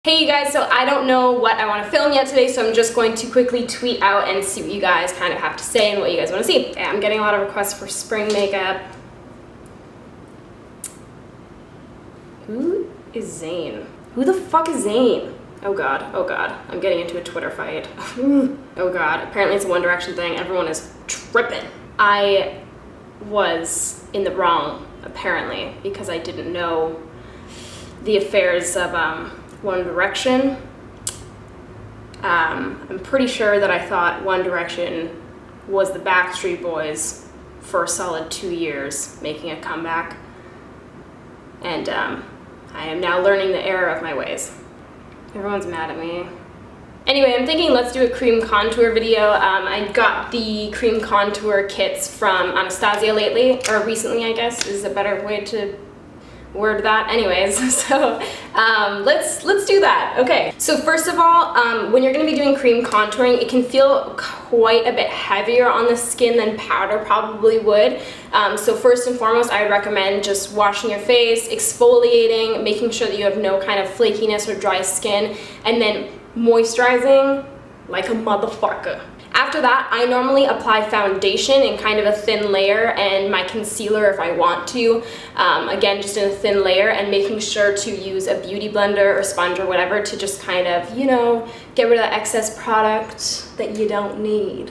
Hey you guys, so I don't know what I want to film yet today, so I'm just going to quickly tweet out and see what you guys kind of have to say and what you guys want to see. Okay, I'm getting a lot of requests for spring makeup. Who is Zane? Who the fuck is Zane? Oh god, I'm getting into a Twitter fight. Oh god, apparently it's a One Direction thing. Everyone is tripping. I was in the wrong, apparently, because I didn't know the affairs of One Direction. I'm pretty sure that I thought One Direction was the Backstreet Boys for a solid 2 years, making a comeback. And I am now learning the error of my ways. Everyone's mad at me. Anyway, I'm thinking let's do a cream contour video. I got the cream contour kits from Anastasia lately, or recently I guess is a better way to word that. Anyways, so let's do that. Okay, so first of all, when you're going to be doing cream contouring, it can feel quite a bit heavier on the skin than powder probably would. So first and foremost, I would recommend just washing your face, exfoliating, making sure that you have no kind of flakiness or dry skin, and then moisturizing like a motherfucker. After that, I normally apply foundation in kind of a thin layer and my concealer if I want to. Again, just in a thin layer, and making sure to use a beauty blender or sponge or whatever to just kind of, you know, get rid of the excess product that you don't need.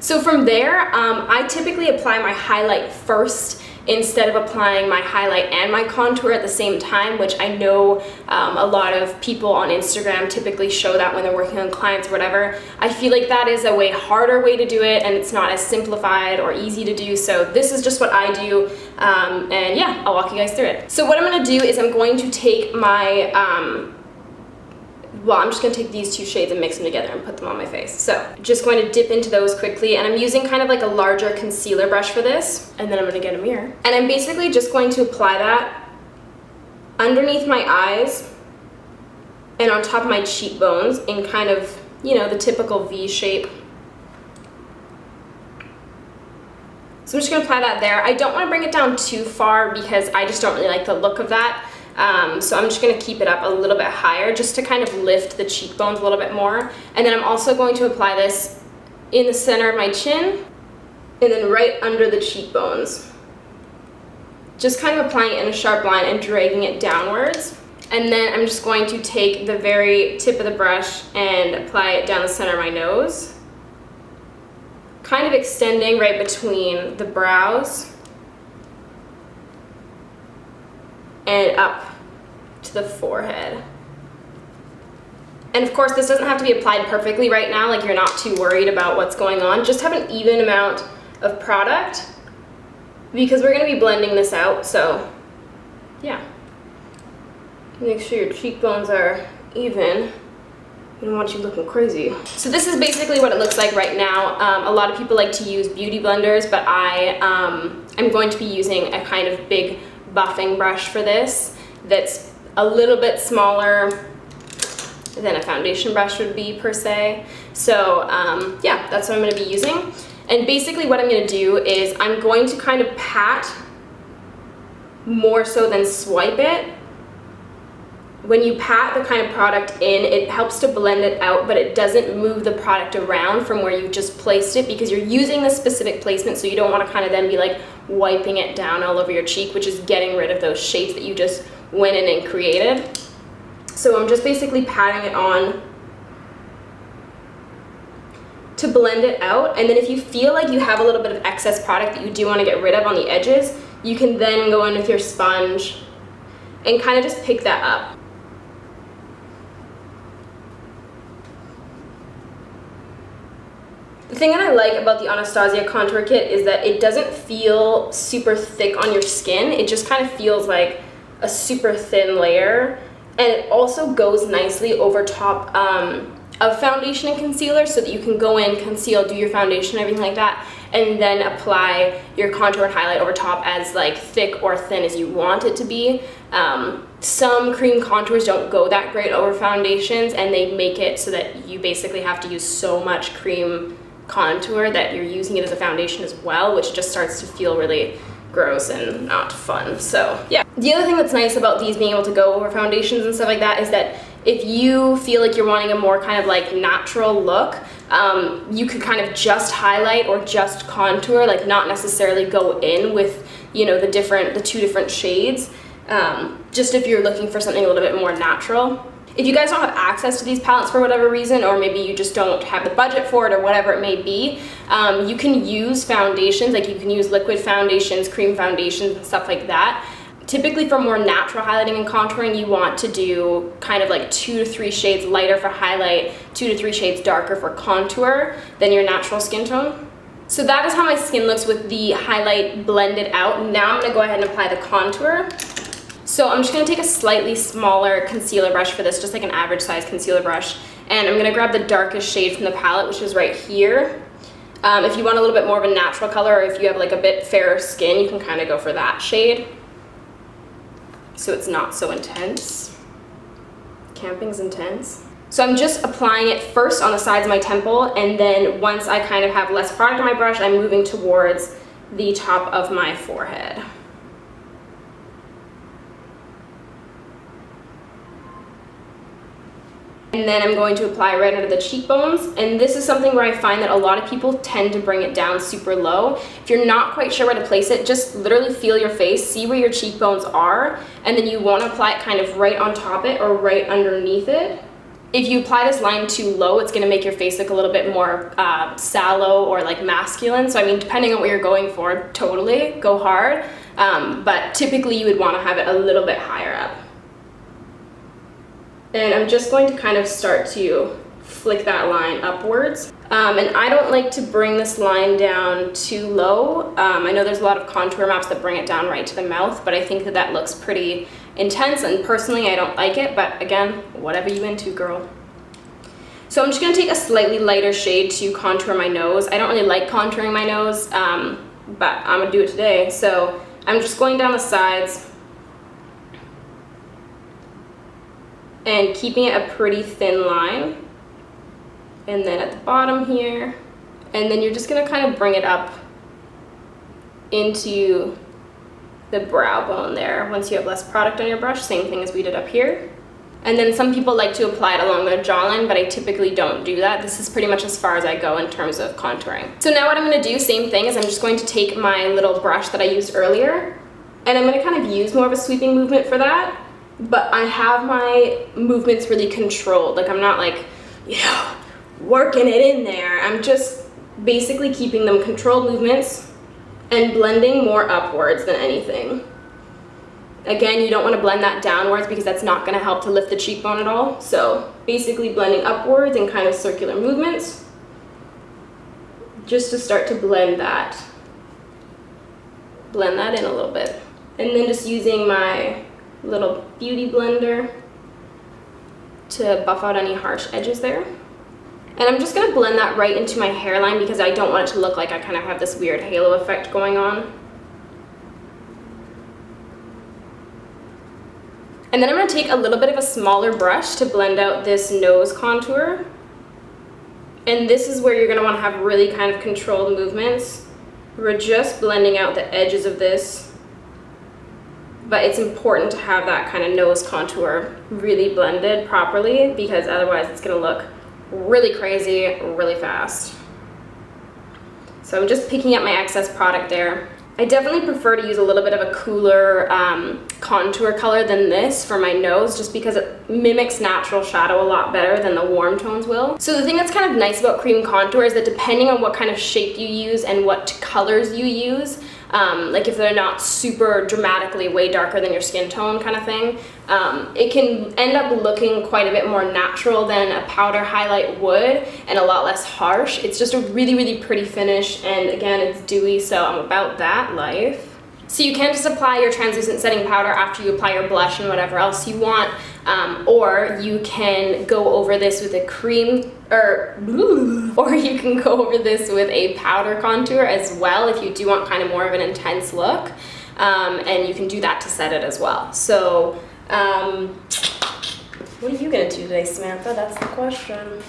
So from there, I typically apply my highlight first instead of applying my highlight and my contour at the same time, which I know a lot of people on Instagram typically show that when they're working on clients or whatever. I feel like that is a way harder way to do it, and it's not as simplified or easy to do, so this is just what I do, and yeah, I'll walk you guys through it. So what I'm going to do is I'm going to take my I'm just going to take these two shades and mix them together and put them on my face. So just going to dip into those quickly, and I'm using kind of like a larger concealer brush for this, and then I'm going to get a mirror. And I'm basically just going to apply that underneath my eyes and on top of my cheekbones in kind of, you know, the typical V shape. So I'm just going to apply that there. I don't want to bring it down too far because I just don't really like the look of that. So I'm just going to keep it up a little bit higher just to kind of lift the cheekbones a little bit more. And then I'm also going to apply this in the center of my chin and then right under the cheekbones. Just kind of applying it in a sharp line and dragging it downwards. And then I'm just going to take the very tip of the brush and apply it down the center of my nose, kind of extending right between the brows and up to the forehead. And of course, this doesn't have to be applied perfectly right now, like you're not too worried about what's going on. Just have an even amount of product because we're going to be blending this out, so yeah. Make sure your cheekbones are even. We don't want you looking crazy. So this is basically what it looks like right now. A lot of people like to use beauty blenders, but I'm going to be using a kind of big buffing brush for this that's a little bit smaller than a foundation brush would be per se. So yeah, that's what I'm going to be using. And basically what I'm going to do is I'm going to kind of pat more so than swipe it. When you pat the kind of product in, it helps to blend it out, but it doesn't move the product around from where you just placed it because you're using the specific placement, so you don't want to kind of then be like wiping it down all over your cheek, which is getting rid of those shapes that you just went in and created. So I'm just basically patting it on to blend it out, and then if you feel like you have a little bit of excess product that you do want to get rid of on the edges, you can then go in with your sponge and kind of just pick that up. The thing that I like about the Anastasia contour kit is that it doesn't feel super thick on your skin. It just kind of feels like a super thin layer, and it also goes nicely over top of foundation and concealer, so that you can go in, conceal, do your foundation, everything like that, and then apply your contour and highlight over top as like thick or thin as you want it to be. Some cream contours don't go that great over foundations, and they make it so that you basically have to use so much cream contour that you're using it as a foundation as well, which just starts to feel really gross and not fun. So yeah. The other thing that's nice about these being able to go over foundations and stuff like that is that if you feel like you're wanting a more kind of like natural look, you could kind of just highlight or just contour, like not necessarily go in with, you know, the two different shades, just if you're looking for something a little bit more natural. If you guys don't have access to these palettes for whatever reason, or maybe you just don't have the budget for it or whatever it may be, you can use foundations, like you can use liquid foundations, cream foundations, and stuff like that. Typically for more natural highlighting and contouring, you want to do kind of like 2 to 3 shades lighter for highlight, 2 to 3 shades darker for contour than your natural skin tone. So that is how my skin looks with the highlight blended out. Now I'm gonna go ahead and apply the contour. So I'm just gonna take a slightly smaller concealer brush for this, just like an average size concealer brush. And I'm gonna grab the darkest shade from the palette, which is right here. If you want a little bit more of a natural color, or if you have like a bit fairer skin, you can kind of go for that shade, so it's not so intense. Camping's intense. So I'm just applying it first on the sides of my temple, and then once I kind of have less product on my brush, I'm moving towards the top of my forehead. And then I'm going to apply right under the cheekbones, and this is something where I find that a lot of people tend to bring it down super low. If you're not quite sure where to place it, just literally feel your face, see where your cheekbones are, and then you want to apply it kind of right on top it or right underneath it. If you apply this line too low, it's going to make your face look a little bit more sallow or like masculine. So I mean, depending on what you're going for, totally go hard, but typically you would want to have it a little bit higher up. And I'm just going to kind of start to flick that line upwards. And I don't like to bring this line down too low. I know there's a lot of contour maps that bring it down right to the mouth, but I think that that looks pretty intense, and personally I don't like it, but again, whatever you into, girl. So I'm just gonna take a slightly lighter shade to contour my nose. I don't really like contouring my nose, but I'm gonna do it today. So I'm just going down the sides and keeping it a pretty thin line, and then at the bottom here, and then you're just gonna kind of bring it up into the brow bone there once you have less product on your brush, same thing as we did up here. And then some people like to apply it along their jawline, but I typically don't do that. This is pretty much as far as I go in terms of contouring. So now what I'm gonna do, same thing, is I'm just going to take my little brush that I used earlier, and I'm gonna kind of use more of a sweeping movement for that. But I have my movements really controlled. Like I'm not like, you know, working it in there. I'm just basically keeping them controlled movements and blending more upwards than anything. Again, you don't want to blend that downwards because that's not going to help to lift the cheekbone at all. So basically blending upwards in kind of circular movements just to start to blend that in a little bit. And then just using my little beauty blender to buff out any harsh edges there. And I'm just gonna blend that right into my hairline because I don't want it to look like I kind of have this weird halo effect going on. And then I'm gonna take a little bit of a smaller brush to blend out this nose contour. And this is where you're gonna wanna have really kind of controlled movements. We're just blending out the edges of this, but it's important to have that kind of nose contour really blended properly because otherwise it's gonna look really crazy really fast. So I'm just picking up my excess product there. I definitely prefer to use a little bit of a cooler contour color than this for my nose, just because it mimics natural shadow a lot better than the warm tones will. So the thing that's kind of nice about cream contour is that depending on what kind of shape you use and what colors you use, like if they're not super dramatically way darker than your skin tone kind of thing, it can end up looking quite a bit more natural than a powder highlight would and a lot less harsh. It's just a really, really pretty finish, and again, it's dewy, so I'm about that life. So you can just apply your translucent setting powder after you apply your blush and whatever else you want, or you can go over this with a cream, or you can go over this with a powder contour as well if you do want kind of more of an intense look, and you can do that to set it as well. So what are you gonna do today, Samantha? That's the question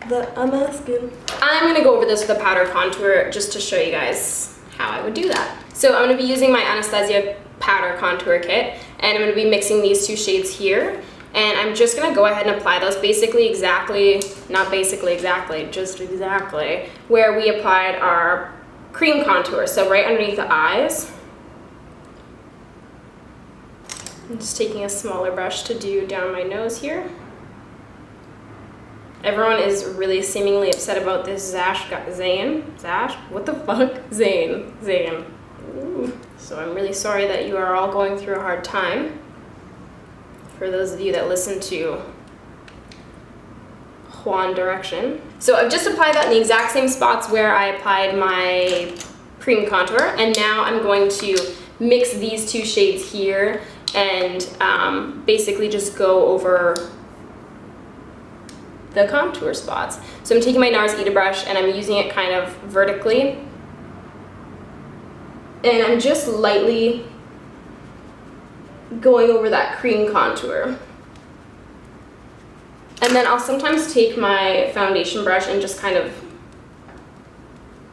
that I'm asking. I'm gonna go over this with a powder contour just to show you guys how I would do that. So I'm gonna be using my Anastasia powder contour kit, and I'm gonna be mixing these two shades here. And I'm just gonna go ahead and apply those basically exactly, not basically exactly, just exactly where we applied our cream contour. So right underneath the eyes. I'm just taking a smaller brush to do down my nose here. Everyone is really seemingly upset about this Zayn? What the fuck? Zayn. Ooh. So I'm really sorry that you are all going through a hard time. For those of you that listen to One Direction. So I've just applied that in the exact same spots where I applied my cream contour, and now I'm going to mix these two shades here and basically just go over the contour spots. So I'm taking my NARS Ita brush and I'm using it kind of vertically. And I'm just lightly going over that cream contour. And then I'll sometimes take my foundation brush and just kind of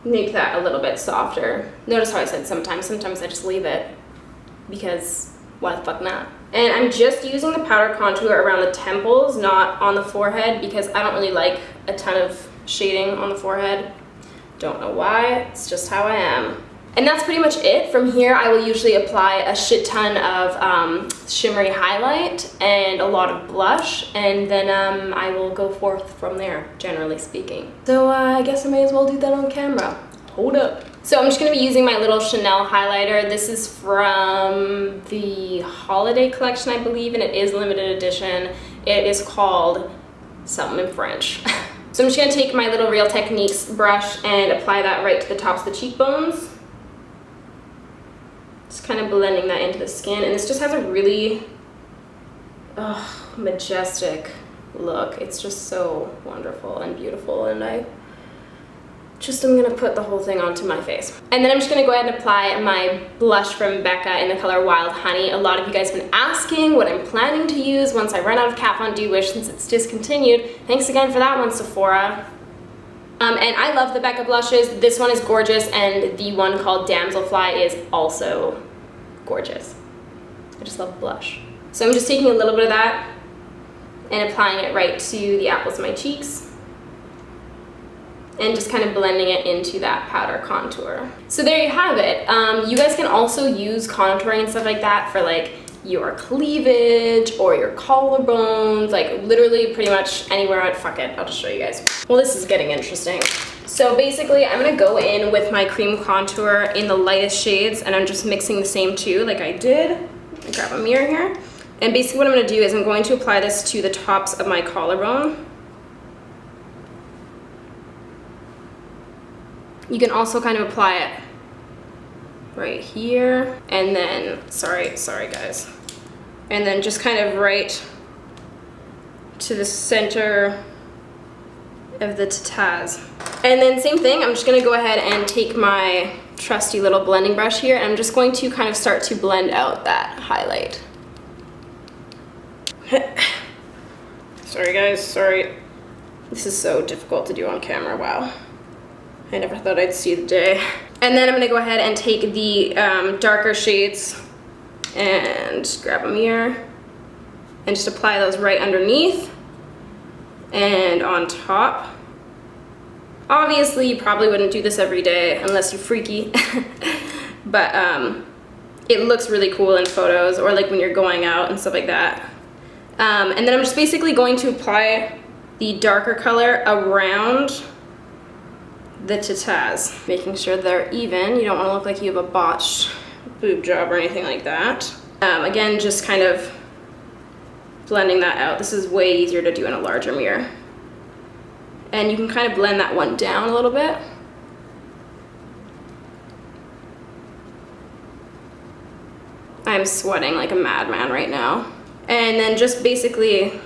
make that a little bit softer. Notice how I said sometimes I just leave it because why the fuck not? And I'm just using the powder contour around the temples, not on the forehead, because I don't really like a ton of shading on the forehead. Don't know why, it's just how I am. And that's pretty much it. From here, I will usually apply a shit ton of shimmery highlight and a lot of blush, and then I will go forth from there, generally speaking. So I guess I may as well do that on camera. Hold up. So I'm just gonna be using my little Chanel highlighter. This is from the holiday collection, I believe, and it is limited edition. It is called something in French. So I'm just gonna take my little Real Techniques brush and apply that right to the tops of the cheekbones. Just kind of blending that into the skin, and this just has a really majestic look. It's just so wonderful and beautiful, and I'm gonna put the whole thing onto my face. And then I'm just gonna go ahead and apply my blush from Becca in the color Wild Honey. A lot of you guys have been asking what I'm planning to use once I run out of Kat Von D Wish since it's discontinued. Thanks again for that one, Sephora. And I love the Becca blushes. This one is gorgeous, and the one called Damselfly is also gorgeous. I just love blush. So I'm just taking a little bit of that and applying it right to the apples of my cheeks, and just kind of blending it into that powder contour. So there you have it. You guys can also use contouring and stuff like that for like your cleavage or your collarbones, like literally pretty much anywhere. Fuck it, I'll just show you guys. Well, this is getting interesting. So basically I'm gonna go in with my cream contour in the lightest shades, and I'm just mixing the same two like I did. I grab a mirror here. And basically what I'm gonna do is I'm going to apply this to the tops of my collarbone. You can also kind of apply it right here, and then, sorry guys, and then just kind of right to the center of the tataz. And then same thing, I'm just gonna go ahead and take my trusty little blending brush here, and I'm just going to kind of start to blend out that highlight. Sorry guys, sorry. This is so difficult to do on camera, wow. I never thought I'd see the day. And then I'm gonna go ahead and take the darker shades and grab a mirror and just apply those right underneath and on top. Obviously, you probably wouldn't do this every day unless you're freaky, but it looks really cool in photos or like when you're going out and stuff like that. And then I'm just basically going to apply the darker color around the tataz, making sure they're even. You don't want to look like you have a botched boob job or anything like that. Again, just kind of blending that out. This is way easier to do in a larger mirror. And you can kind of blend that one down a little bit. I'm sweating like a madman right now. And then just basically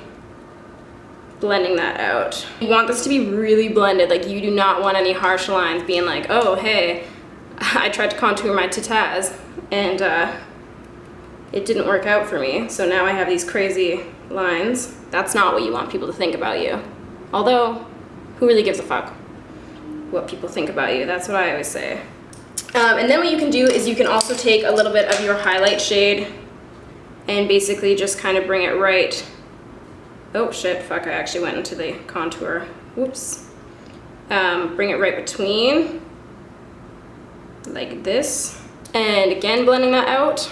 blending that out. You want this to be really blended. Like, you do not want any harsh lines being like, oh hey, I tried to contour my tataz and it didn't work out for me, so now I have these crazy lines. That's not what you want people to think about you. Although, who really gives a fuck what people think about you? That's what I always say. And then what you can do is you can also take a little bit of your highlight shade and basically just kind of bring it right Oh shit, fuck, I actually went into the contour. Whoops. Bring it right between, like this. And again, blending that out.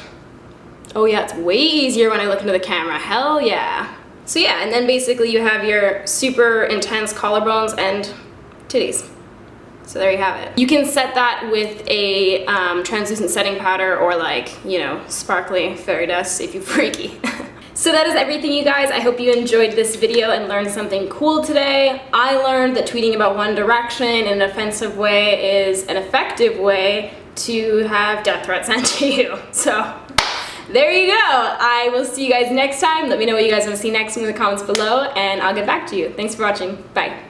Oh yeah, it's way easier when I look into the camera, hell yeah. So yeah, and then basically you have your super intense collarbones and titties. So there you have it. You can set that with a translucent setting powder or like, you know, sparkly fairy dust if you're freaky. So that is everything, you guys. I hope you enjoyed this video and learned something cool today. I learned that tweeting about One Direction in an offensive way is an effective way to have death threats sent to you. So there you go. I will see you guys next time. Let me know what you guys want to see next in the comments below, and I'll get back to you. Thanks for watching. Bye.